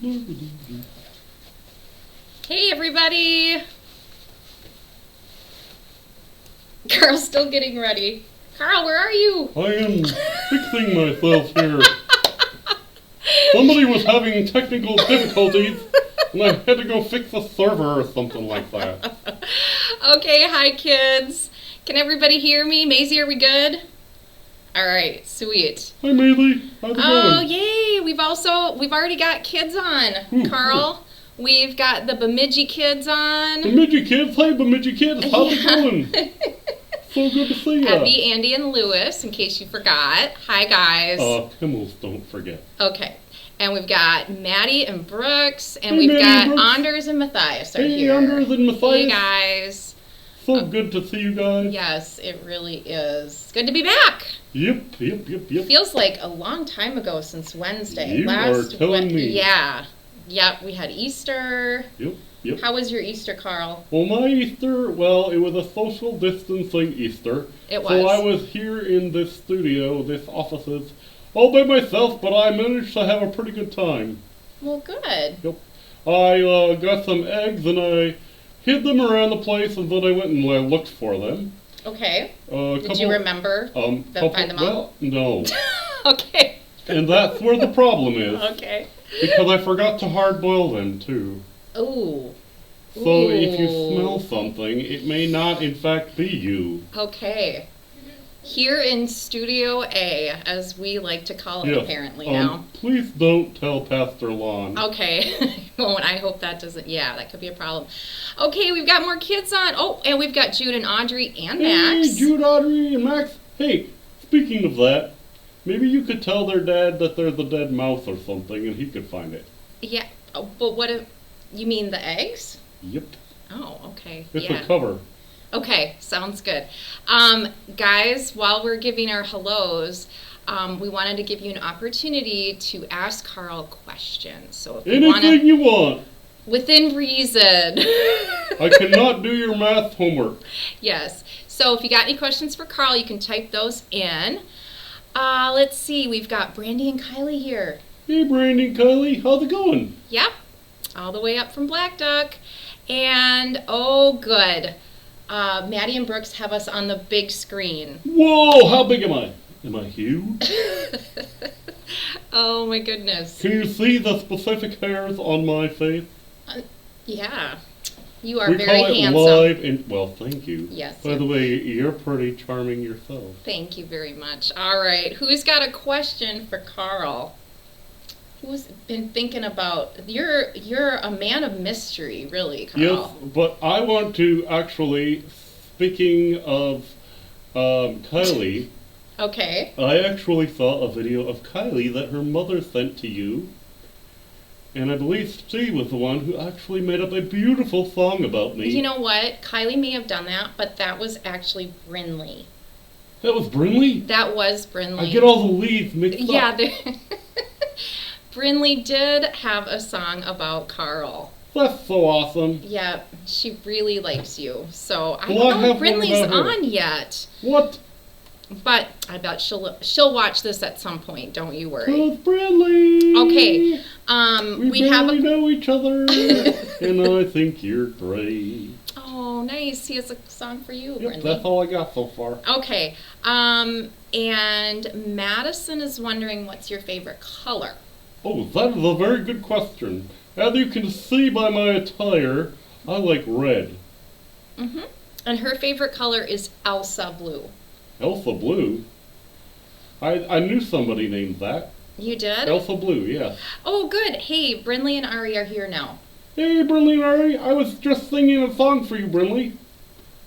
Hey everybody! Carl's still getting ready. Carl, where are you? I am fixing myself here. Somebody was having technical difficulties and I had to go fix a server or something like that. Okay, hi kids. Can everybody hear me? Maisie, are we good? Alright, sweet. Hi Maisie, how's it going? Oh, yay! We've already got kids on, Carl. We've got the Bemidji kids on. Bemidji kids, hi Bemidji kids, how's it going? So good to see ya. Abby, Andy, and Lewis, in case you forgot. Hi, guys. Pimmels, don't forget. Okay. And we've got Maddie and Brooks, and Hey, we've Maddie got and Anders and Matthias are Hey, here. Anders and Matthias. Hey, guys. So good to see you guys. Yes, it really is. Good to be back. Yep. Feels like a long time ago since Wednesday. You are telling me. Yeah. Yep, we had Easter. Yep. How was your Easter, Carl? Well, my Easter, well, it was a social distancing Easter. It was. So I was here in this studio, this offices, all by myself, but I managed to have a pretty good time. Well, good. Yep. I got some eggs and I hid them around the place, and then I went and I looked for them. Okay. Did you remember to find them out? Well, no. Okay. And that's where the problem is. Okay. Because I forgot to hard boil them too. Ooh. So if you smell something, it may not in fact be you. Okay. Here in Studio A, as we like to call it apparently now. Please don't tell Pastor Lon. Okay. Well, I hope that doesn't, that could be a problem. Okay, we've got more kids on. Oh, and we've got Jude and Audrey and Max. Hey, Jude, Audrey, and Max. Hey, speaking of that, maybe you could tell their dad that there's a dead mouse or something and he could find it. Yeah, but what if, you mean the eggs? Yep. Oh, okay. It's a cover. Okay, sounds good. Guys, while we're giving our hellos, we wanted to give you an opportunity to ask Carl questions. So if anything you want. Within reason. I cannot do your math homework. Yes. So if you got any questions for Carl, you can type those in. Let's see. We've got Brandy and Kylie here. Hey, Brandy and Kylie. How's it going? Yep. All the way up from Black Duck. And, oh, good. Maddie and Brooks have us on the big screen. Whoa, how big am I? Am I huge? Oh my goodness. Can you see the specific hairs on my face? Yeah. You are we very call it handsome. Live and, well, thank you. Yes. By the way, you're pretty charming yourself. Thank you very much. All right. Who's got a question for Carl? Who's been thinking about, you're a man of mystery, really, Carl. Yes, but I want to actually, speaking of Kylie. Okay. I actually saw a video of Kylie that her mother sent to you. And I believe she was the one who actually made up a beautiful song about me. You know what? Kylie may have done that, but that was actually Brinley. That was Brinley? That was Brinley. I get all the leads mixed up. Yeah, Brinley did have a song about Carl. That's so awesome. Yeah, she really likes you. So I don't know if Brinley's on yet. What? But I bet she'll watch this at some point. Don't you worry. Cause Brinley. Okay. We barely know each other, and I think you're great. Oh, nice. He has a song for you, Brinley. That's all I got so far. Okay. And Madison is wondering, what's your favorite color? Oh, that is a very good question. As you can see by my attire, I like red. Mm-hmm. And her favorite color is Elsa blue. Elsa blue? I knew somebody named that. You did? Elsa blue, yes. Oh, good. Hey, Brinley and Ari are here now. Hey, Brinley and Ari. I was just singing a song for you, Brinley.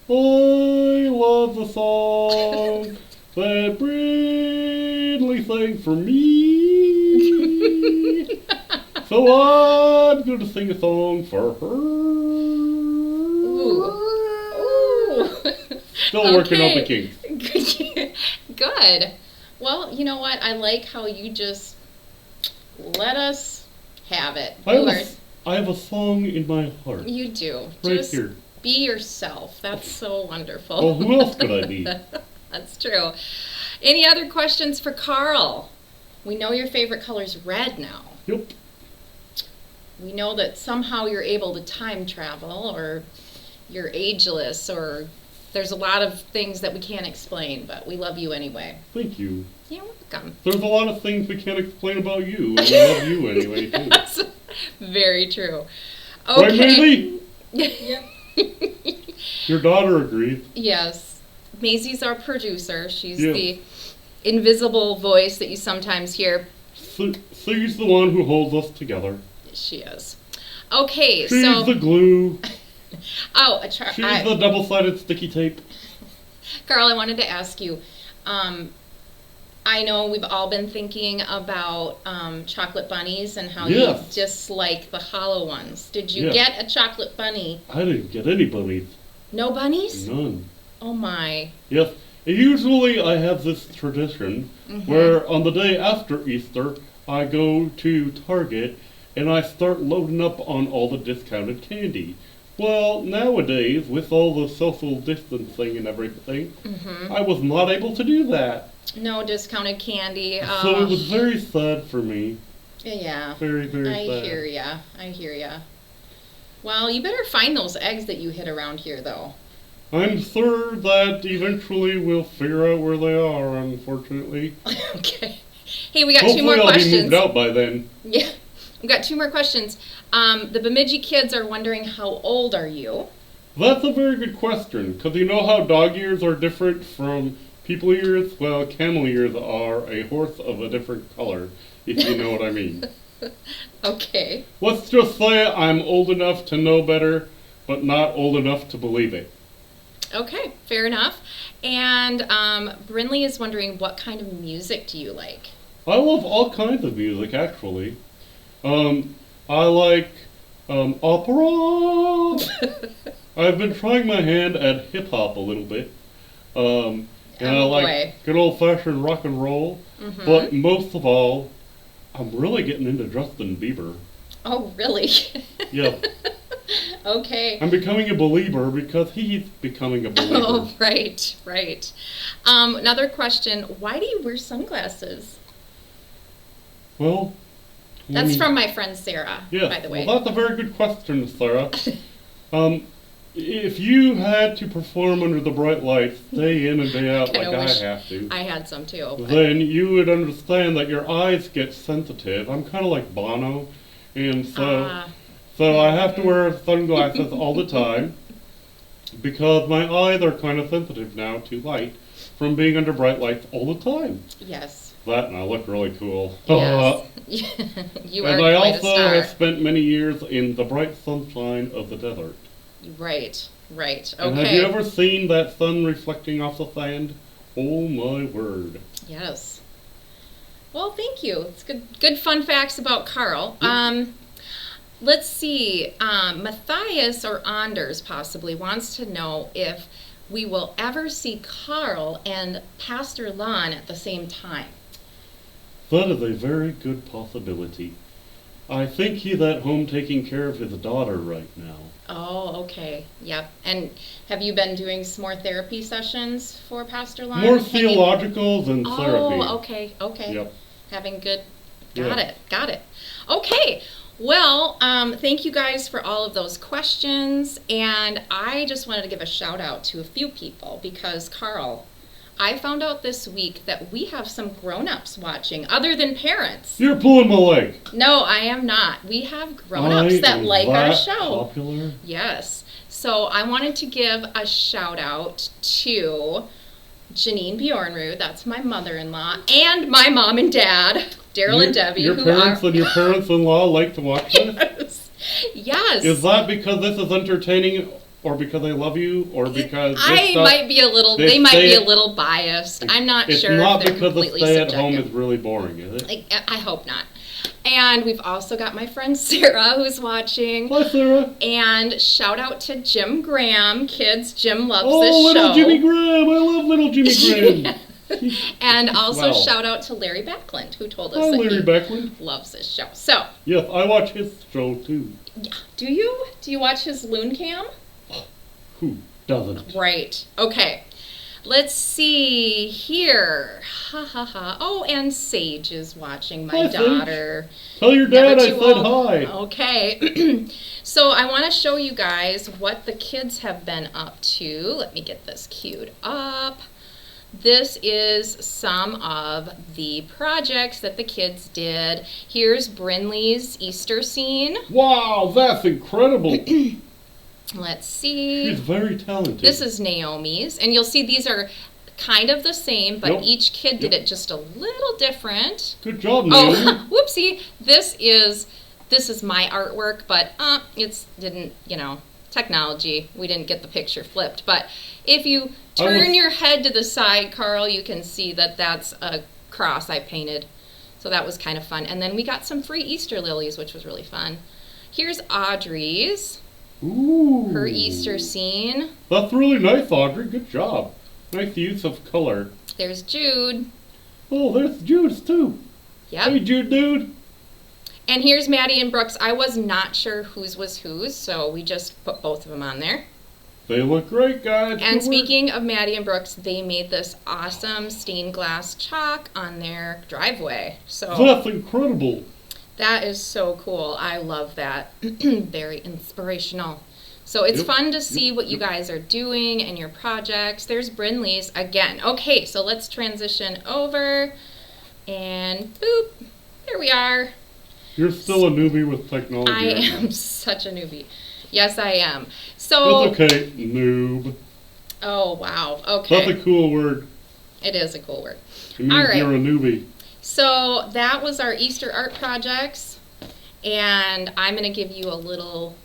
I love the song that Brinley sang for me. So I'm going to sing a song for her. Ooh. Still working on the kinks. Good. Well, you know what? I like how you just let us have it. I have a song in my heart. You do. Right just here. Be yourself. That's so wonderful. Well, who else could I be? That's true. Any other questions for Carl? We know your favorite color's red now. Yep. We know that somehow you're able to time travel, or you're ageless, or there's a lot of things that we can't explain, but we love you anyway. Thank you. You're welcome. There's a lot of things we can't explain about you, and we love you anyway, too. That's very true. Right, Okay. Maisie? Yep. Your daughter agrees. Yes. Maisie's our producer. She's Yeah. the invisible voice that you sometimes hear. She's the one who holds us together. She is. Okay, She's so... the glue. Oh, She's the double-sided sticky tape. Carl, I wanted to ask you, I know we've all been thinking about chocolate bunnies and how Yes. you dislike the hollow ones. Did you Yes. get a chocolate bunny? I didn't get any bunnies. No bunnies? None. Oh my. Yes. Usually I have this tradition Mm-hmm. where on the day after Easter, I go to Target and I start loading up on all the discounted candy. Well, nowadays, with all the social distancing and everything, Mm-hmm. I was not able to do that. No discounted candy. So it was very sad for me. Yeah. Very, very I sad. hear ya. I hear ya. Well, you better find those eggs that you hid around here, though. I'm sure that eventually we'll figure out where they are, unfortunately. Okay. Hey, we got Hopefully two more I'll be questions. moved out by then. Yeah. We got two more questions. The Bemidji kids are wondering, how old are you? That's a very good question, because you know how dog ears are different from people ears? Well, camel ears are a horse of a different color, if you know what I mean. Okay. Let's just say I'm old enough to know better, but not old enough to believe it. Okay, fair enough. And Brinley is wondering, what kind of music do you like? I love all kinds of music, actually. I like opera. I've been trying my hand at hip-hop a little bit. And I Oh, like boy. good old-fashioned rock and roll. Mhm. But most of all, I'm really getting into Justin Bieber. Oh, really? Yeah. Okay. I'm becoming a believer because he's becoming a believer. Oh, right, right. Another question, why do you wear sunglasses? Well, That's from my friend Sarah, yes, by the way. Well, that's a very good question, Sarah. If you had to perform under the bright lights day in and day out Kinda like I wish have to, I had some too. But then you would understand that your eyes get sensitive. I'm kind of like Bono, and so I have to wear sunglasses all the time because my eyes are kind of sensitive now to light from being under bright lights all the time. yes. That and I look really cool. Yes. You are And I quite a also star. have spent many years in the bright sunshine of the desert. Right, right. And Okay. have you ever seen that sun reflecting off the sand? Oh my word. Yes. Well, thank you. It's good fun facts about Carl. Let's see. Matthias or Anders possibly wants to know if we will ever see Carl and Pastor Lon at the same time. That is a very good possibility. I think he's at home taking care of his daughter right now. Oh, okay. Yep. And have you been doing some more therapy sessions for Pastor Lon? More Hanging- theological than therapy. Oh, okay, okay. Yep. Having good. Yeah. Got it. Okay. Well, thank you guys for all of those questions, and I just wanted to give a shout out to a few people because, Carl, I found out this week that we have some grown-ups watching other than parents. You're pulling my leg. No, I am not. We have grown-ups that like our show. Popular? Yes. So I wanted to give a shout out to Janine Bjornrud, that's my mother-in-law, and my mom and dad, Daryl and Debbie, Your who parents are... and your parents-in-law like to watch this? Yes. Is that because this is entertaining, or because they love you, or because this I stuff, might be a little. They might be a little biased. I'm not it's sure not if they're because the completely stay-at-home subjective. is really boring, is it? I hope not. And we've also got my friend Sarah who's watching. Hi, Sarah. And shout out to Jim Graham. Kids, Jim loves Oh, this little show. Jimmy Graham. I love little Jimmy Graham. And also Wow. shout out to Larry Backlund, who told us Hi, that Larry he Backlund. loves this show. So, Yes, I watch his show, too. yeah, do you? Do you watch his Loon Cam? Who doesn't? Right. Okay. Let's see here. Ha ha ha. Oh, and Sage is watching, my Hi, Sage. daughter. Tell your Never dad I too said old. hi. Okay. So I want to show you guys what the kids have been up to. Let me get this queued up. This is some of the projects that the kids did. Here's Brinley's Easter scene. Wow, that's incredible. Let's see. She's very talented. This is Naomi's, and you'll see these are kind of the same, but Yep. each kid did Yep. it just a little different. Good job, Naomi. Oh, whoopsie. This is my artwork, but it's didn't, technology. We didn't get the picture flipped, but if you turn your head to the side, Carl, you can see that that's a cross I painted. So that was kind of fun. And then we got some free Easter lilies, which was really fun. Here's Audrey's. Ooh. Her Easter scene. That's really nice, Audrey. Good job. Nice use of color. There's Jude. Oh, there's Jude's too. Yep. Hey, Jude, dude. And here's Maddie and Brooks. I was not sure whose was whose, so we just put both of them on there. They look great, guys. And Good work. speaking of Maddie and Brooks, they made this awesome stained glass chalk on their driveway. So That's incredible. that is so cool. I love that. Very inspirational. So it's Yep, fun to see yep, what you yep. guys are doing and your projects. There's Brinley's again. Okay, so let's transition over. And boop, there we are. You're still a newbie with technology. I aren't you? am such a newbie. Yes, I am. So, It's okay, noob. oh wow, okay. That's a cool word. It is a cool word. It means All right. you're a newbie. So that was our Easter art projects, and I'm going to give you a little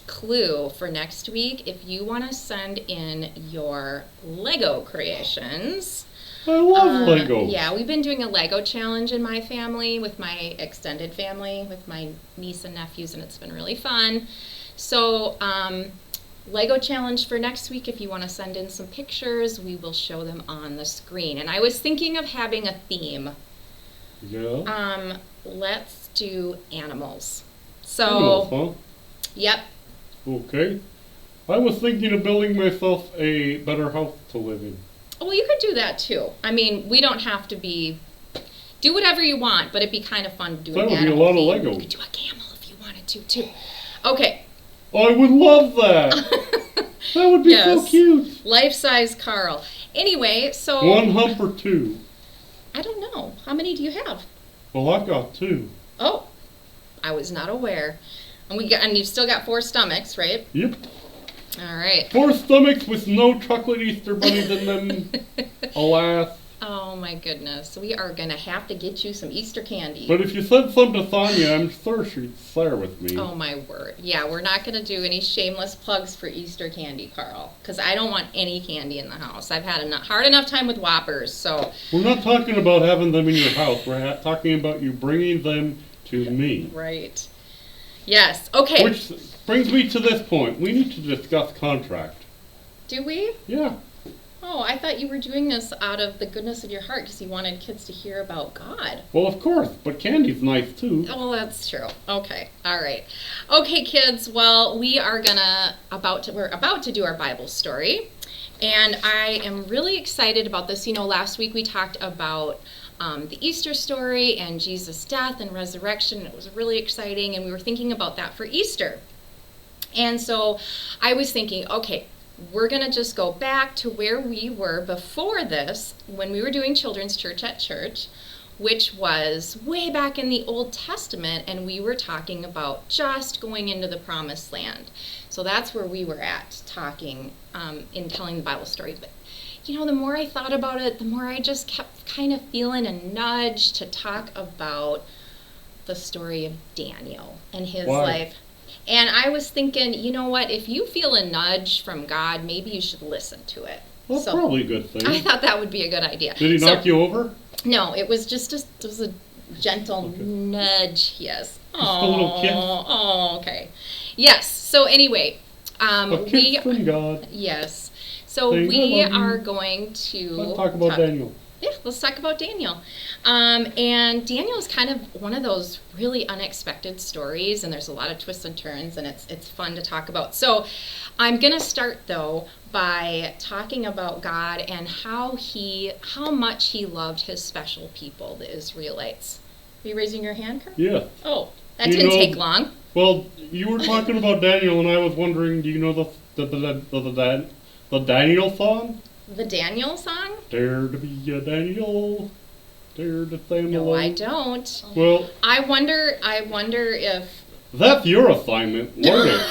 clue for next week. If you want to send in your Lego creations. I love Legos. Yeah, we've been doing a Lego challenge in my family with my extended family, with my niece and nephews, and it's been really fun. So, Lego challenge for next week. If you want to send in some pictures, we will show them on the screen. And I was thinking of having a theme. Yeah. Let's do animals. So, Animals, huh? yep. Okay. I was thinking of building myself a better house to live in. Well, you could do that too. I mean, we don't have to do whatever you want, but it'd be kind of fun to do That an would be a animal lot of theme. Legos. You could do a camel if you wanted to too. Okay. I would love that. That would be so Yes. cute. Life-size Carl. Anyway, so One hump or two? I don't know. How many do you have? Well, I've got two. Oh, I was not aware. And you've still got 4 stomachs, right? Yep. All right. 4 stomachs with no chocolate Easter bunnies in them. Alas. Oh my goodness. We are going to have to get you some Easter candy. But if you said something to Sonia, I'm sure she'd share with me. Oh my word. Yeah, we're not going to do any shameless plugs for Easter candy, Carl, because I don't want any candy in the house. I've had a hard enough time with Whoppers, so. We're not talking about having them in your house. We're talking about you bringing them to me. Right. Yes. Okay. Which brings me to this point. We need to discuss contract. Do we? Yeah. Oh, I thought you were doing this out of the goodness of your heart because you wanted kids to hear about God. Well, of course, but candy's nice too. Oh, that's true. Okay. All right. Okay, kids. Well, we're about to do our Bible story, and I am really excited about this. You know, last week we talked about the Easter story and Jesus' death and resurrection. It was really exciting, and we were thinking about that for Easter. And so I was thinking, okay, we're going to just go back to where we were before this, when we were doing children's church at church, which was way back in the Old Testament, and we were talking about just going into the promised land. So that's where we were at, talking in telling the Bible story. But you know, the more I thought about it, the more I just kept kind of feeling a nudge to talk about the story of Daniel and his life. And I was thinking, you know what, if you feel a nudge from God, maybe you should listen to it. Well, that's probably a good thing. I thought that would be a good idea. Did he knock you over? No, it was just it was a gentle nudge, yes. Just a little kiss? Oh, okay. Yes, so anyway, A kiss from God. Yes. So Saying, we "I love you." are going to Let's talk about Daniel. Yeah, let's talk about Daniel. And Daniel is kind of one of those really unexpected stories, and there's a lot of twists and turns, and it's fun to talk about. So I'm going to start, though, by talking about God and how much he loved his special people, the Israelites. Are you raising your hand, Carl? Yeah. Oh, that didn't take long. Well, you were talking about Daniel, and I was wondering, do you know the Daniel song? The Daniel song? Dare to be a Daniel, dare to stand No, alone. I don't. Well, I wonder if... that's your assignment, learn it.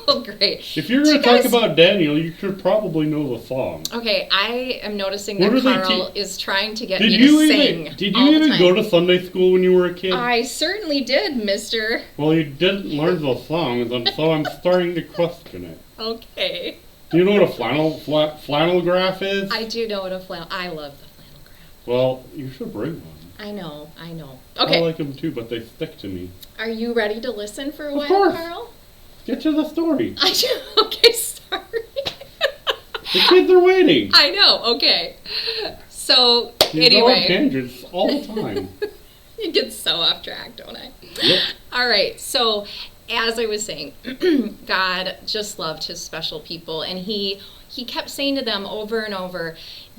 Oh, great. If you're going to talk about Daniel, you should probably know the song. Okay, I am noticing that Carl is trying to get me to sing. Did you even go to Sunday school when you were a kid? I certainly did, mister. Well, you didn't learn the songs, and so I'm starting to question it. Okay. Do you know what a flannel graph is? I do know what a flannel... I love the flannel graph. Well, you should bring one. I know. Okay. I like them too, but they stick to me. Are you ready to listen for a while, course. Carl? Get to the story. I do. Okay, sorry. The kids are waiting. I know. Okay. So, You go on tangents all the time. You get so off track, don't I? Yep. All right. So, as I was saying, God just loved his special people, and he kept saying to them over and over,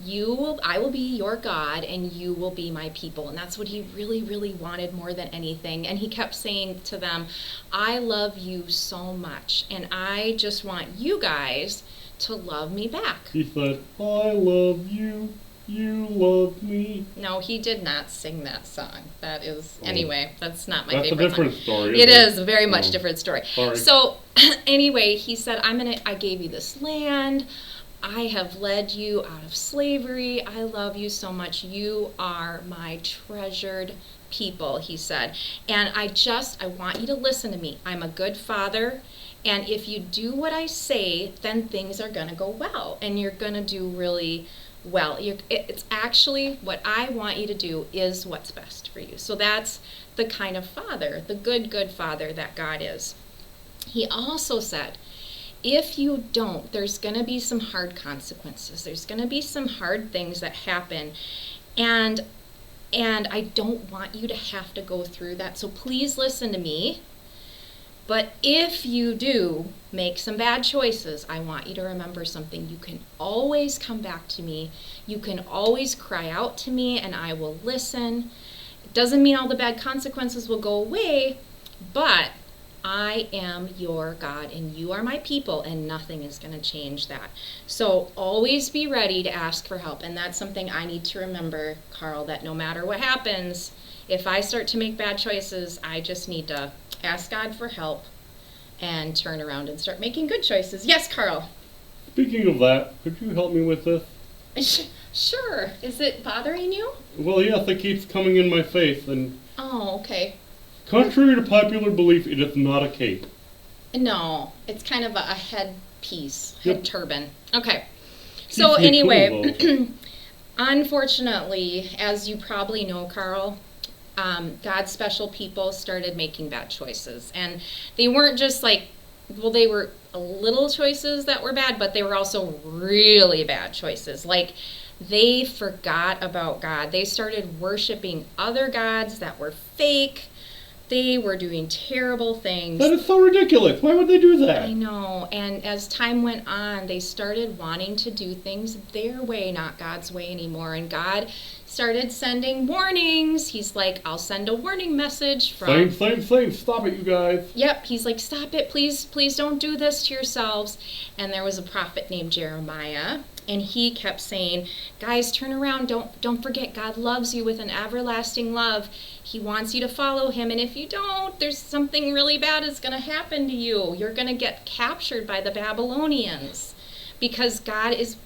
I will be your God, and you will be my people. And that's what he really, really wanted more than anything. And he kept saying to them, I love you so much, and I just want you guys to love me back. He said, I love you, you love me. No, he did not sing that song. That is, anyway, that's not my favorite song. That's a different story. It is a very much different story. Sorry. So, anyway, he said, I gave you this land. I have led you out of slavery. I love you so much. You are my treasured people, he said. And I want you to listen to me. I'm a good father. And if you do what I say, then things are going to go well. And you're going to do really well. It's actually what I want you to do is what's best for you. So that's the kind of father, the good father that God is. He also said, if you don't, there's going to be some hard consequences. There's going to be some hard things that happen. And I don't want you to have to go through that. So please listen to me. But if you do make some bad choices, I want you to remember something. You can always come back to me. You can always cry out to me, and I will listen. It doesn't mean all the bad consequences will go away, but I am your God, and you are my people, and nothing is going to change that. So always be ready to ask for help, and that's something I need to remember, Carl, that no matter what happens, if I start to make bad choices, I just need to ask God for help and turn around and start making good choices. Yes, Carl? Speaking of that, could you help me with this? Sure. Is it bothering you? Well, yes, it keeps coming in my face, and... Oh, okay. Contrary to popular belief, it is not a cape. No, it's kind of a head piece, Yep. head turban. Okay. So anyway, unfortunately, as you probably know, Carl, God's special people started making bad choices. And they weren't just they were little choices that were bad, but they were also really bad choices. Like, they forgot about God. They started worshiping other gods that were fake. They were doing terrible things. That is so ridiculous. Why would they do that? I know. And as time went on, they started wanting to do things their way, not God's way anymore. And God started sending warnings. He's like, I'll send a warning message from... Same. Stop it, you guys. Yep. He's like, stop it. Please don't do this to yourselves. And there was a prophet named Jeremiah. And he kept saying, guys, turn around. Don't forget, God loves you with an everlasting love. He wants you to follow him. And if you don't, there's something really bad is going to happen to you. You're going to get captured by the Babylonians. Because God is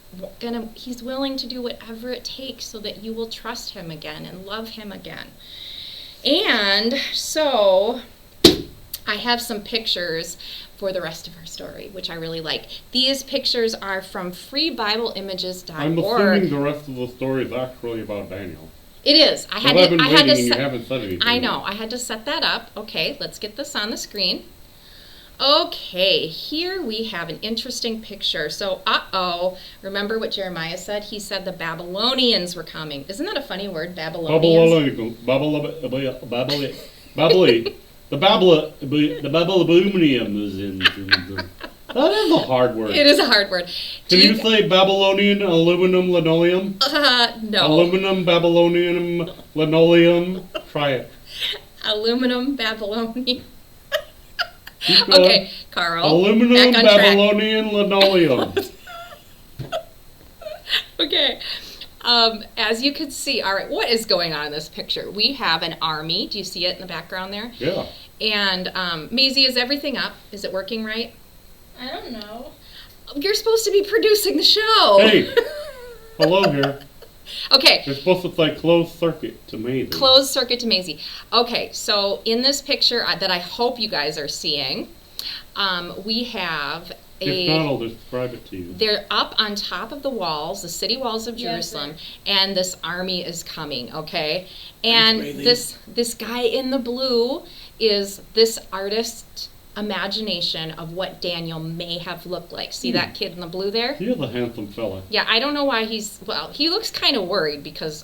he's willing to do whatever it takes so that you will trust him again and love him again. And so I have some pictures for the rest of our story, which I really like. These pictures are from freebibleimages.org. I'm assuming the rest of the story is actually about Daniel. It is. I had and to you haven't said anything. I know. I had to set that up. Okay, let's get this on the screen. Okay, here we have an interesting picture. So, remember what Jeremiah said? He said the Babylonians were coming. Isn't that a funny word, Babylonians? The Babylonians in. That is a hard word. It is a hard word. Can you say Babylonian aluminum linoleum? No. Aluminum Babylonian linoleum. Try it. Aluminum Babylonian. Okay, Carl. Aluminum Babylonian linoleum. Okay. As you can see, all right, what is going on in this picture? We have an army. Do you see it in the background there? Yeah. And Maisie, is everything up? Is it working right? I don't know. You're supposed to be producing the show. Hey, hello here. Okay. You're supposed to say closed circuit to Maisie. Closed circuit to Maisie. Okay, so in this picture that I hope you guys are seeing, we have If not, I'll describe it to you. They're up on top of the walls, the city walls of Yes, Jerusalem, and this army is coming, okay? And this guy in the blue is this artist's imagination of what Daniel may have looked like. See that kid in the blue there? He is a handsome fella. Yeah, I don't know why he looks kind of worried because,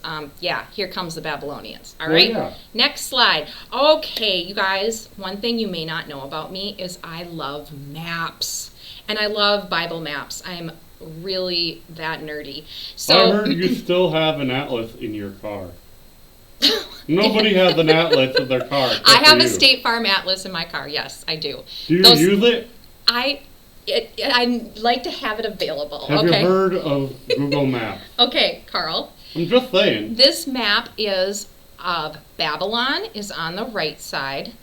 here comes the Babylonians, all right? Yeah. Next slide. Okay, you guys, one thing you may not know about me is I love maps. And I love Bible maps. I'm really that nerdy. So I heard you still have an atlas in your car. Nobody has an atlas in their car. I have a you. State Farm atlas in my car. Yes, I do. Do you use it? I like to have it available. Have okay. you heard of Google Maps? Okay, Carl. I'm just saying. This map is of Babylon is on the right side.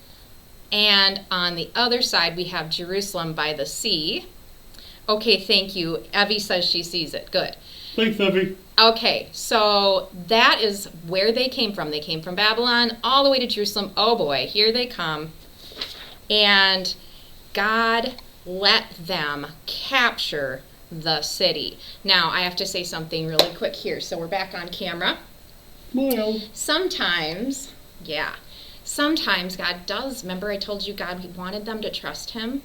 And on the other side, we have Jerusalem by the sea. Okay, thank you. Evie says she sees it. Good. Thanks, Evie. Okay, so that is where they came from. They came from Babylon all the way to Jerusalem. Oh boy, here they come. And God let them capture the city. Now, I have to say something really quick here. So we're back on camera. Smile. Sometimes God does. Remember I told you God wanted them to trust him?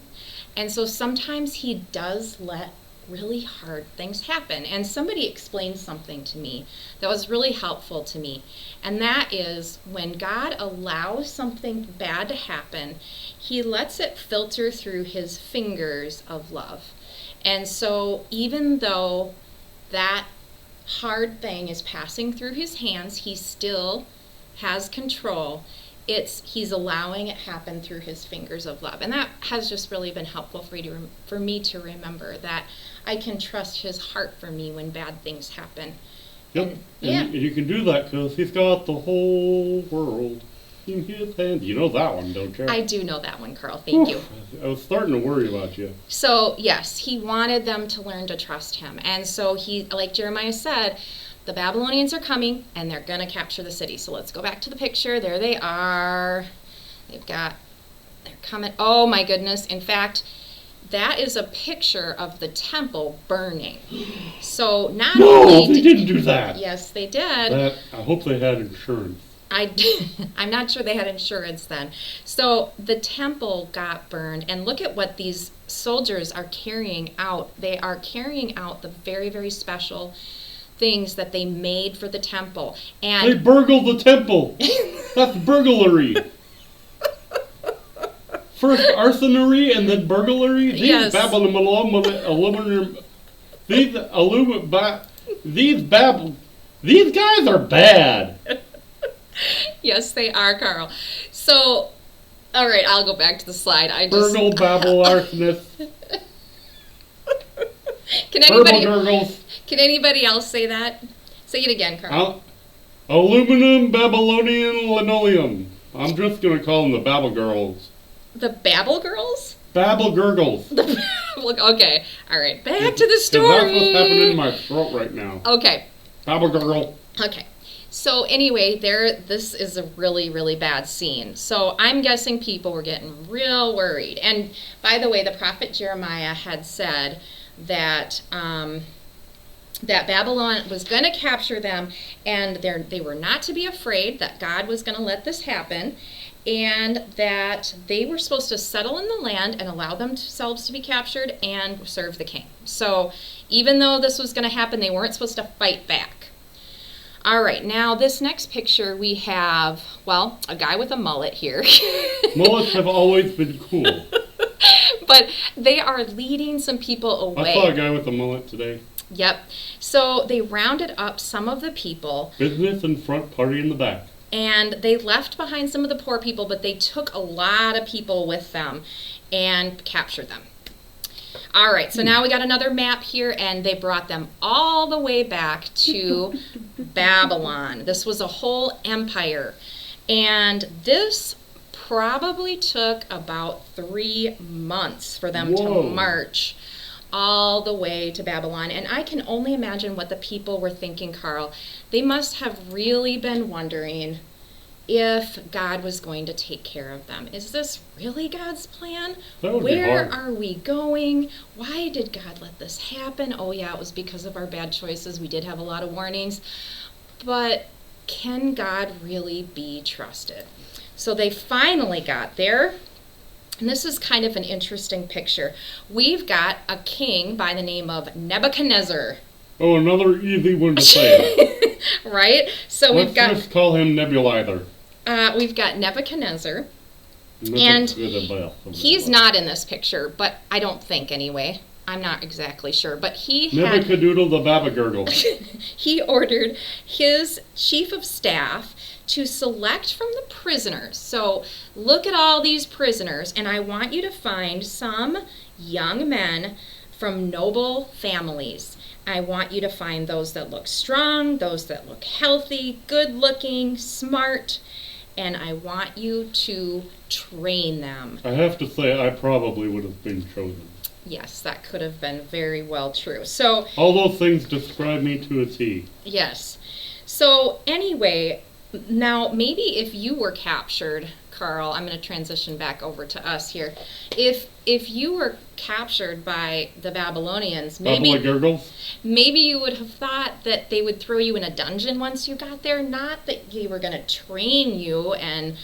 And so sometimes he does let really hard things happen. And somebody explained something to me that was really helpful to me. And that is when God allows something bad to happen, he lets it filter through his fingers of love. And so even though that hard thing is passing through his hands, he still has control. He's allowing it happen through his fingers of love. And that has just really been helpful for me to remember that I can trust his heart for me when bad things happen. Yep. And you can do that because he's got the whole world in his hands. You know that one, don't you? I do know that one, Carl. Thank you. I was starting to worry about you. So, yes, he wanted them to learn to trust him. And so he, like Jeremiah said, the Babylonians are coming, and they're going to capture the city. So let's go back to the picture. There they are. They're coming. Oh, my goodness. In fact, that is a picture of the temple burning. So not only... No, they didn't do that. Yes, they did. I hope they had insurance. I'm not sure they had insurance then. So the temple got burned, and look at what these soldiers are carrying out. They are carrying out the very, very special things that they made for the temple. And they burgled the temple. That's burglary. First arsonary and then burglary. Yes. These guys are bad. Yes, they are, Carl. So, all right, I'll go back to the slide. Burgle, babble, arsonist. Can anybody else say that? Say it again, Carl. Aluminum Babylonian linoleum. I'm just going to call them the Babble Girls. The Babble Girls? Babble Gurgles. Okay, all right, back to the story. That's what's happening in my throat right now. Okay. Babble Gurgle. Okay. So anyway, this is a really, really bad scene. So I'm guessing people were getting real worried. And by the way, the prophet Jeremiah had said that that Babylon was going to capture them, and they were not to be afraid that God was going to let this happen, and that they were supposed to settle in the land and allow themselves to be captured and serve the king. So even though this was going to happen, they weren't supposed to fight back. All right, now this next picture we have, well, a guy with a mullet here. Mullets have always been cool. But they are leading some people away. I saw a guy with a mullet today. Yep. So they rounded up some of the people. Business in front, party in the back. And they left behind some of the poor people, but they took a lot of people with them and captured them. All right, so now we got another map here, and they brought them all the way back to Babylon. This was a whole empire. And this probably took about 3 months for them to march all the way to Babylon. And I can only imagine what the people were thinking, Carl. They must have really been wondering if God was going to take care of them. Is this really God's plan? Where are we going? Why did God let this happen? Oh yeah, it was because of our bad choices. We did have a lot of warnings. But can God really be trusted? So they finally got there. And this is kind of an interesting picture. We've got a king by the name of Nebuchadnezzar. Oh, another easy one to say. Right? So Let's just call him Nebulizer. We've got Nebuchadnezzar. And he's not in this picture, but I don't think anyway. I'm not exactly sure. But he had... Nebuchadnezzar the Babagurgle. He ordered his chief of staff to select from the prisoners. So look at all these prisoners, and I want you to find some young men from noble families. I want you to find those that look strong, those that look healthy, good looking, smart, and I want you to train them. I have to say, I probably would have been chosen. Yes, that could have been very well true. So all those things describe me to a T. Yes. So anyway, now maybe if you were captured, Carl, I'm going to transition back over to us here. If you were captured by the Babylonians, maybe you would have thought that they would throw you in a dungeon once you got there, not that they were going to train you and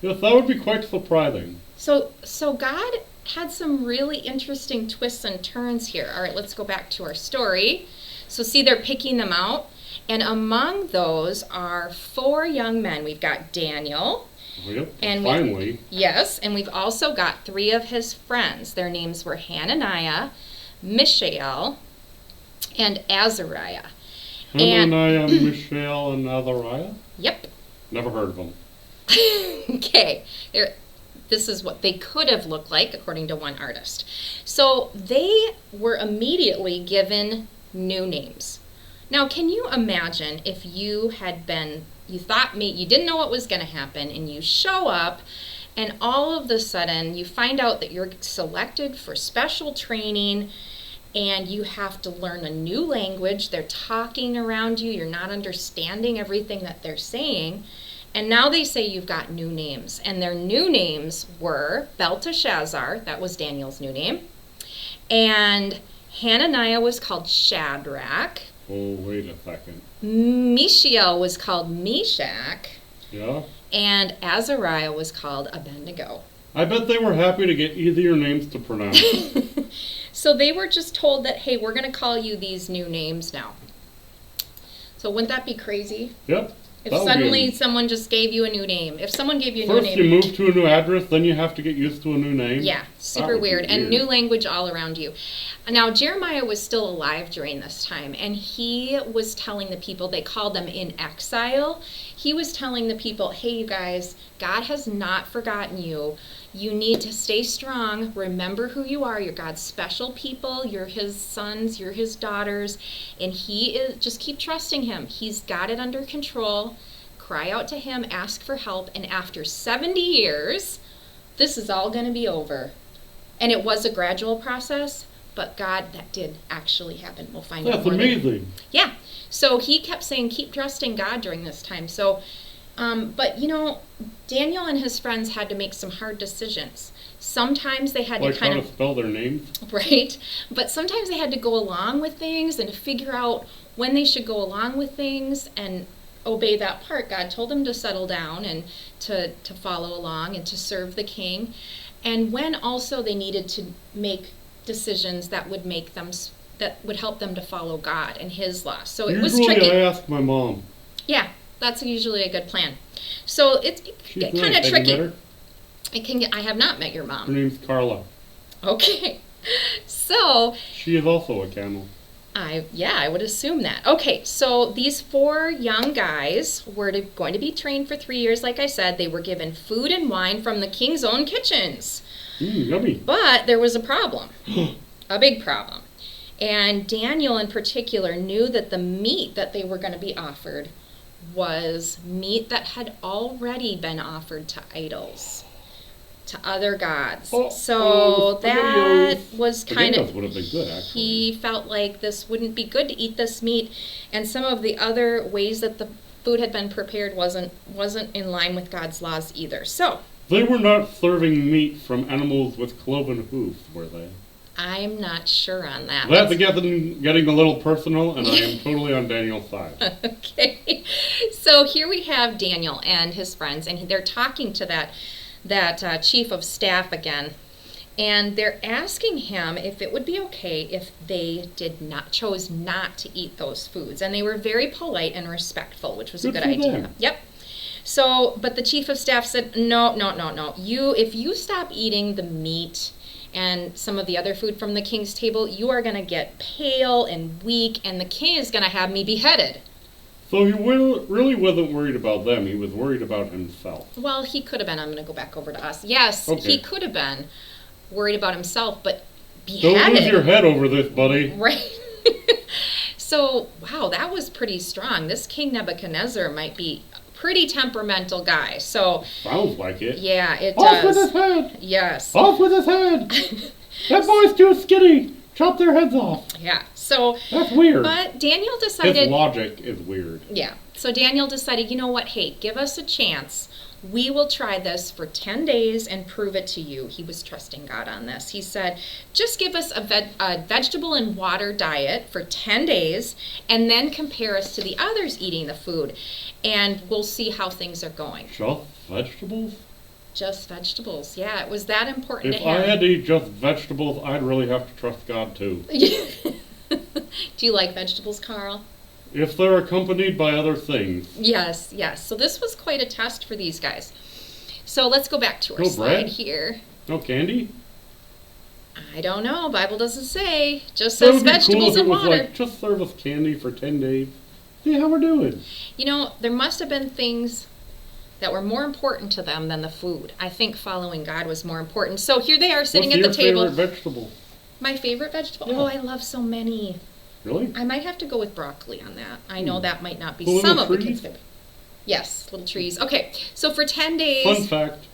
yes, that would be quite surprising. So God had some really interesting twists and turns here. All right, let's go back to our story. So see, they're picking them out. And among those are 4 young men. We've got Daniel. Yep, and finally. Yes, and we've also got 3 of his friends. Their names were Hananiah, Mishael, and Azariah. Hananiah, Mishael, and Azariah? Yep. Never heard of them. Okay. This is what they could have looked like, according to one artist. So they were immediately given new names. Now, can you imagine if you didn't know what was going to happen, and you show up, and all of a sudden you find out that you're selected for special training, and you have to learn a new language. They're talking around you. You're not understanding everything that they're saying. And now they say you've got new names. And their new names were Belteshazzar, that was Daniel's new name, and Hananiah was called Shadrach. Oh, wait a second. Mishael was called Meshach. Yeah? And Azariah was called Abednego. I bet they were happy to get easier names to pronounce. So they were just told that, hey, we're going to call you these new names now. So wouldn't that be crazy? Yep. If suddenly someone just gave you a new name. If someone gave you a new name. First you move to a new address, then you have to get used to a new name. Yeah, super weird. And new language all around you. Now, Jeremiah was still alive during this time, and he was telling the people, they called them in exile. He was telling the people, hey, you guys, God has not forgotten you. You need to stay strong. Remember who you are. You're God's special people. You're his sons. You're his daughters. And just keep trusting him. He's got it under control. Cry out to him. Ask for help. And after 70 years, this is all going to be over. And it was a gradual process, but God, that did actually happen. We'll find out more. That's amazing. Yeah. So he kept saying, keep trusting God during this time. So But, Daniel and his friends had to make some hard decisions. Sometimes they had Like to kind how of, to spell their names? right? But sometimes they had to go along with things and to figure out when they should go along with things and obey that part. God told them to settle down and to follow along and to serve the king. And when also they needed to make decisions that would help them to follow God and his law. So it was tricky. Usually I ask my mom. Yeah, that's usually a good plan. So it's She's kind of nice. Have you tricky. met her? I have not met your Her mom. name's Carla. Okay. So She is also a camel. I would assume that. Okay, so these 4 young guys were going to be trained for 3 years. Like I said, they were given food and wine from the king's own kitchens. Yummy. But there was a problem, a big problem. And Daniel in particular knew that the meat that they were going to be offered was meat that had already been offered to idols, to other gods. So that was kind of, would have been good, actually. he felt like this wouldn't be good to eat this meat, and some of the other ways that the food had been prepared wasn't in line with God's laws either. So They were not serving meat from animals with cloven hoofs, were they? I'm not sure on that. That's getting a little personal, and I am totally on Daniel's side. Okay, so here we have Daniel and his friends, and they're talking to that chief of staff again, and they're asking him if it would be okay if they chose not to eat those foods, and they were very polite and respectful, which was a good idea. Them. Yep. So, but the chief of staff said, no. If you stop eating the meat and some of the other food from the king's table, you are going to get pale and weak, and the king is going to have me beheaded. So he really wasn't worried about them. He was worried about himself. Well, he could have been. I'm going to go back over to us. Yes, Okay. He could have been worried about himself, but beheaded. Don't lose your head over this, buddy. Right. So, wow, that was pretty strong. This King Nebuchadnezzar might be a pretty temperamental guy. So, Sounds like it. yeah, it Off does. with his head! Yes. Off with his head! That boy's too skinny! Chop their heads off! Yeah. So, That's weird. but Daniel His decided. logic is weird. Yeah. So Daniel decided, you know what? Hey, give us a chance. We will try this for 10 days and prove it to you. He was trusting God on this. He said, just give us a vegetable and water diet for 10 days and then compare us to the others eating the food. And we'll see how things are going. Just vegetables? Just vegetables. Yeah, it was that important If to I him. had to eat just vegetables, I'd really have to trust God too. Do you like vegetables, Carl? If they're accompanied by other things. Yes. So this was quite a test for these guys. So let's go back to our No slide bread? here. No candy? I don't know. Bible doesn't say. Just That says would be cool vegetables if it and was water. like, just serve us candy for 10 days. See how we're doing. There must have been things that were more important to them than the food. I think following God was more important. So here they are sitting What's at the your table. favorite vegetable? My favorite vegetable? Yeah. Oh, I love so many. Really? I might have to go with broccoli on that. I know that might not be The some little of the trees? kids' favorite. Yes, little trees. Okay, so for 10 days. Fun fact.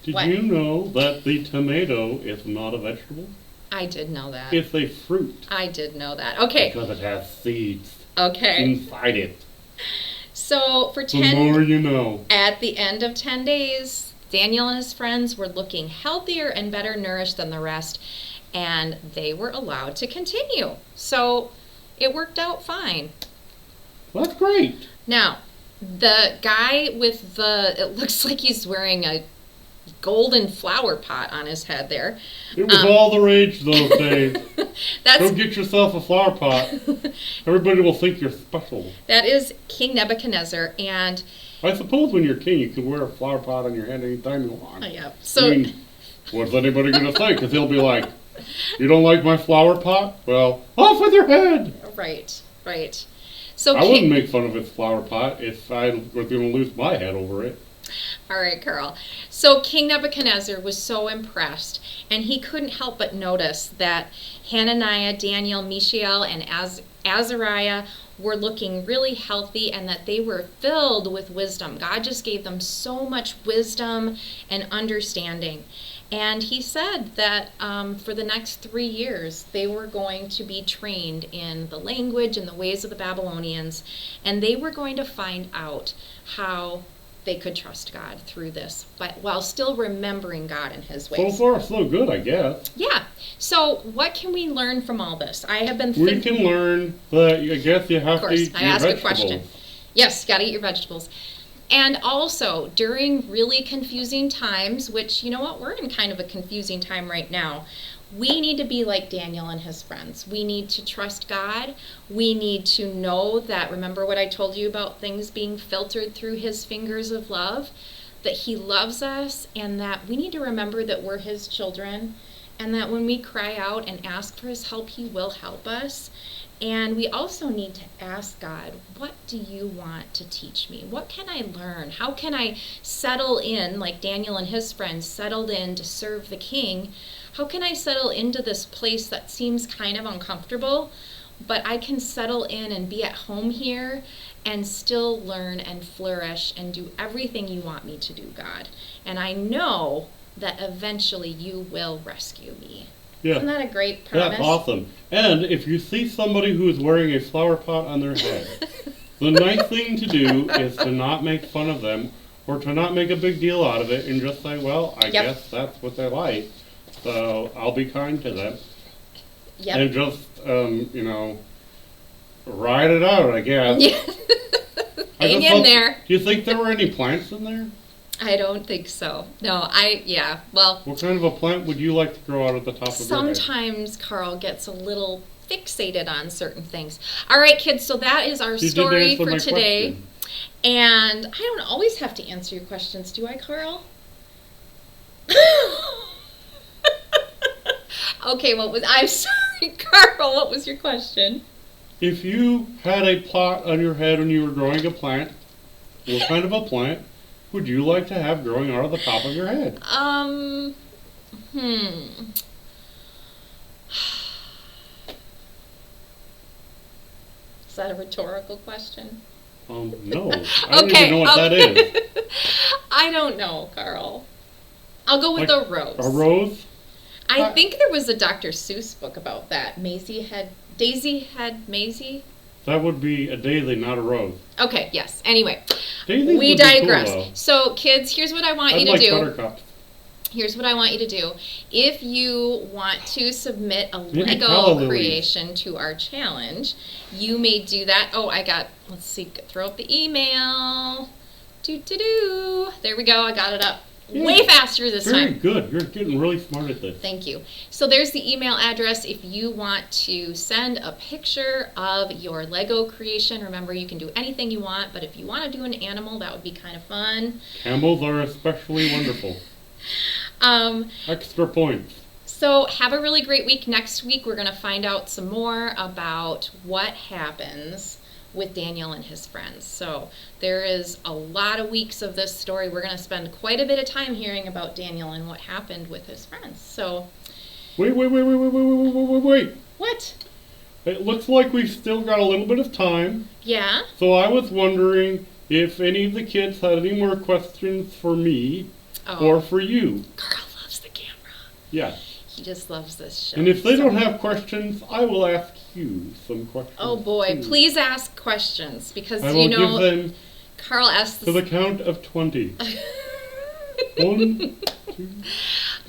Did What? you know that the tomato is not a vegetable? I did know that. It's a fruit. I did know that. Okay. Because it has seeds Okay. inside it. So for The 10 more you know. At the end of 10 days, Daniel and his friends were looking healthier and better nourished than the rest, and they were allowed to continue. So it worked out fine. That's great. Now, the guy with it looks like he's wearing a golden flower pot on his head there. It was all the rage those days. That's Go get yourself a flower pot. Everybody will think you're special. That is King Nebuchadnezzar, and I suppose when you're king, you can wear a flower pot on your head anytime you want. yeah. So I mean, what's anybody going to say? Because he'll be like, you don't like my flower pot? Well, off with your head! right. So I wouldn't make fun of his flower pot if I was going to lose my head over it. All right, Carl. So King Nebuchadnezzar was so impressed, and he couldn't help but notice that Hananiah, Daniel, Mishael, and Azariah were looking really healthy and that they were filled with wisdom. God just gave them so much wisdom and understanding. And he said that for the next 3 years, they were going to be trained in the language and the ways of the Babylonians, and they were going to find out how they could trust God through this, but while still remembering God and his ways. So far, so good, I guess. Yeah. So what can we learn from all this? I have been We can learn that I guess you have Of to course, eat I your asked a vegetables. question. Yes, got to eat your vegetables. And also, during really confusing times, which, you know what, we're in kind of a confusing time right now, we need to be like Daniel and his friends. We need to trust God. We need to know that, remember what I told you about things being filtered through his fingers of love, that he loves us, and that we need to remember that we're his children, and that when we cry out and ask for his help, he will help us. And we also need to ask God, what do you want to teach me? What can I learn? How can I settle in, like Daniel and his friends settled in to serve the king? How can I settle into this place that seems kind of uncomfortable, but I can settle in and be at home here and still learn and flourish and do everything you want me to do, God? And I know that eventually you will rescue me. Yeah. Isn't that a great promise? That's awesome. And if you see somebody who is wearing a flower pot on their head, the nice thing to do is to not make fun of them or to not make a big deal out of it and just say, well, I guess that's what they like, so I'll be kind to them. Yep. And just, ride it out, I guess. Yeah. Hang in there. Do you think there were any plants in there? I don't think so. No, well. What kind of a plant would you like to grow out of the top of your head? Sometimes Carl gets a little fixated on certain things. All right, kids, so that is our You story didn't answer for my today. question. And I don't always have to answer your questions, do I, Carl? Okay, I'm sorry, Carl, what was your question? If you had a plot on your head when you were growing a plant, what kind of a plant would you like to have growing out of the top of your head? Is that a rhetorical question? No. I don't even know what that is. I don't know, Carl. I'll go with a rose. A rose? I think there was a Dr. Seuss book about that. Daisy had Maisie. That would be a daisy, not a rose. Okay, yes. Anyway, Daisies we would be digress. cool, though. So, kids, here's what I want you to I'd like do. buttercups. Here's what I want you to do. If you want to submit a Maybe Lego calla lilies. creation to our challenge, you may do that. Oh, let's see, throw up the email. There we go, I got it up. Yeah. Way faster this Very time. good. You're getting really smart at this. Thank you. So there's the email address if you want to send a picture of your Lego creation. Remember, you can do anything you want, but if you want to do an animal, that would be kind of fun. Camels are especially wonderful. Extra points. So have a really great week. Next week, we're going to find out some more about what happens with Daniel and his friends. So there is a lot of weeks of this story. We're going to spend quite a bit of time hearing about Daniel and what happened with his friends. So Wait. what? It looks like we've still got a little bit of time. Yeah? So I was wondering if any of the kids had any more questions for me or for you. Carl loves the camera. Yeah. He just loves this show. And if they don't have questions, I will ask you some questions. Oh boy, too. please ask questions because I will give them Carl asks to the count of 20. 1, 2, 3.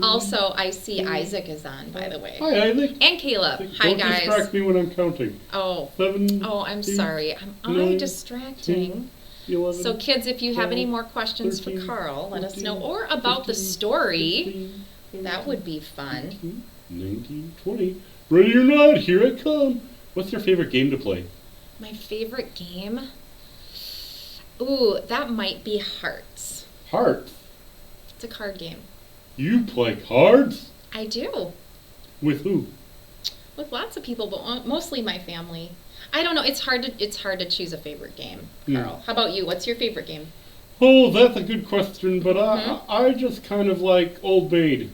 Also, I see Isaac is on, by the way. Hi, Isaac. And Caleb. Hi, Don't guys. distract me when I'm counting. Oh. 7. Oh, I'm 8, sorry. Am I 9, distracting? 10, 11, So, kids, if you have 12, any more questions 13, for Carl, let us know. 14, Or about the 15, story. 16, That would be fun. 17, 19, 20. Ready or not, here I come. What's your favorite game to play? My favorite game? Ooh, that might be Hearts. Hearts. It's a card game. You play cards? I do. With who? With lots of people, but mostly my family. I don't know. It's hard to choose a favorite game, Carl. How about you? What's your favorite game? Oh, that's a good question, but I just kind of like Old Maid.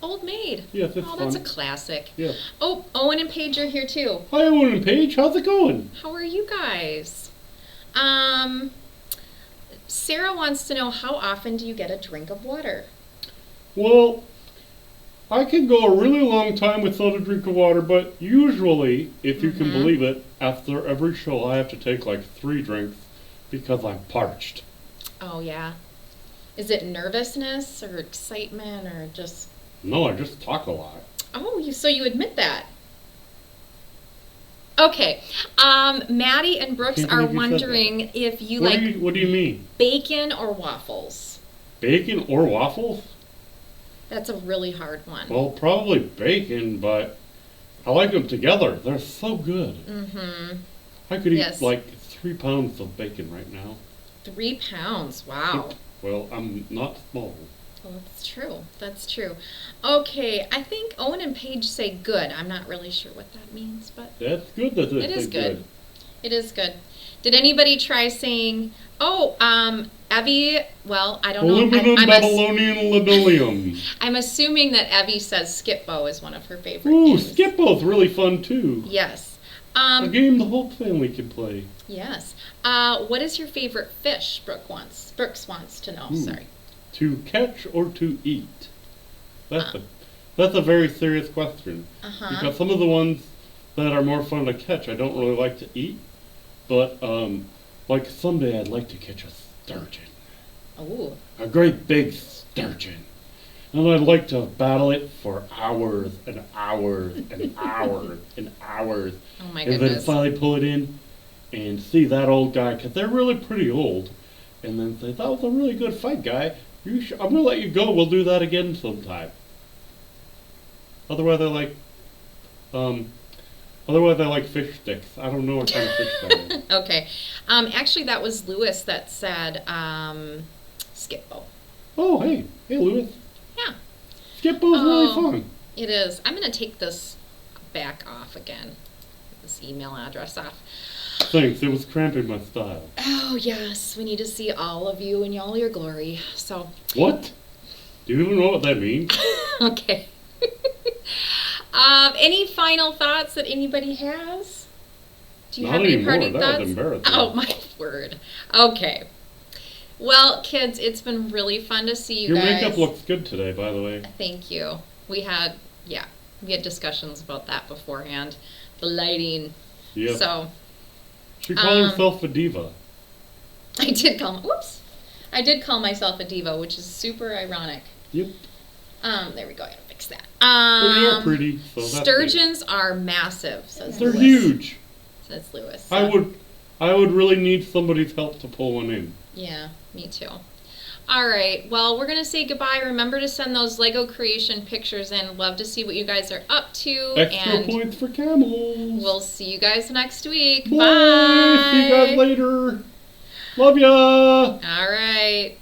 Old Maid. Yes, it's Oh, fun. that's a classic. Yeah. Oh, Owen and Paige are here too. Hi, Owen and Paige. How's it going? How are you guys? Sarah wants to know, how often do you get a drink of water? Well, I can go a really long time without a drink of water, but usually, if you can Mhm. believe it, after every show I have to take like 3 drinks because I'm parched. Oh, yeah. Is it nervousness or excitement or just... No, I just talk a lot. Oh, so you admit that. Okay. Maddie and Brooks Can't are believe you said wondering if you What like do you What do you mean? bacon or waffles. Bacon or waffles? That's a really hard one. Well, probably bacon, but I like them together. They're so good. Mm-hmm. I could eat Yes. like 3 pounds of bacon right now. 3 pounds. Wow. Well, I'm not small. Well, that's true. That's true. Okay, I think Owen and Paige say good. I'm not really sure what that means, but That's good that it is good. It is good. Did anybody try saying, Evie, well, I don't know. Aluminum, Babylonian, Linoleum. I'm assuming that Evie says Skip-Bo is one of her favorite Ooh, games. Skip-Bo's really fun too. Yes. A game the whole family can play. Yes. What is your favorite fish, Brooks wants to know. Sorry. To catch or to eat? That's a very serious question. Because some of the ones that are more fun to catch I don't really like to eat. But like someday I'd like to catch a sturgeon. Oh. A great big sturgeon. And I'd like to battle it for hours and hours and hours and hours. Oh my And then goodness. finally pull it in and see that old guy, because they're really pretty old. And then say, that was a really good fight, guy. I'm going to let you go. We'll do that again sometime. Otherwise I like fish sticks. I don't know what kind of fish that is. Okay. Actually, that was Lewis that said Skip-Bo. Oh, hey, Lewis. Yeah. Skip-Bo's really fun. It is. I'm going to take this back off again. This email address off. Thanks, it was cramping my style. Oh, yes. We need to see all of you in all your glory. So. What? Do you even know what that means? Okay. Any final thoughts that anybody has? Do you Not have any anymore. parting That thoughts? was embarrassing. Oh, my word. Okay. Well, kids, it's been really fun to see you Your guys. makeup looks good today, by the way. Thank you. We had discussions about that beforehand. The lighting. Yep. So. She called herself a diva. I did call myself a diva, which is super ironic. Yep. There we go. I gotta fix that. But you're pretty, so that's Sturgeons are massive, says They're Lewis. huge. Says Lewis. I would really need somebody's help to pull one in. Yeah, me too. All right. Well, we're gonna say goodbye. Remember to send those Lego creation pictures in. Love to see what you guys are up to. Extra and points for camels. we'll see you guys next week. Bye. Bye. See you guys later. Love ya. All right.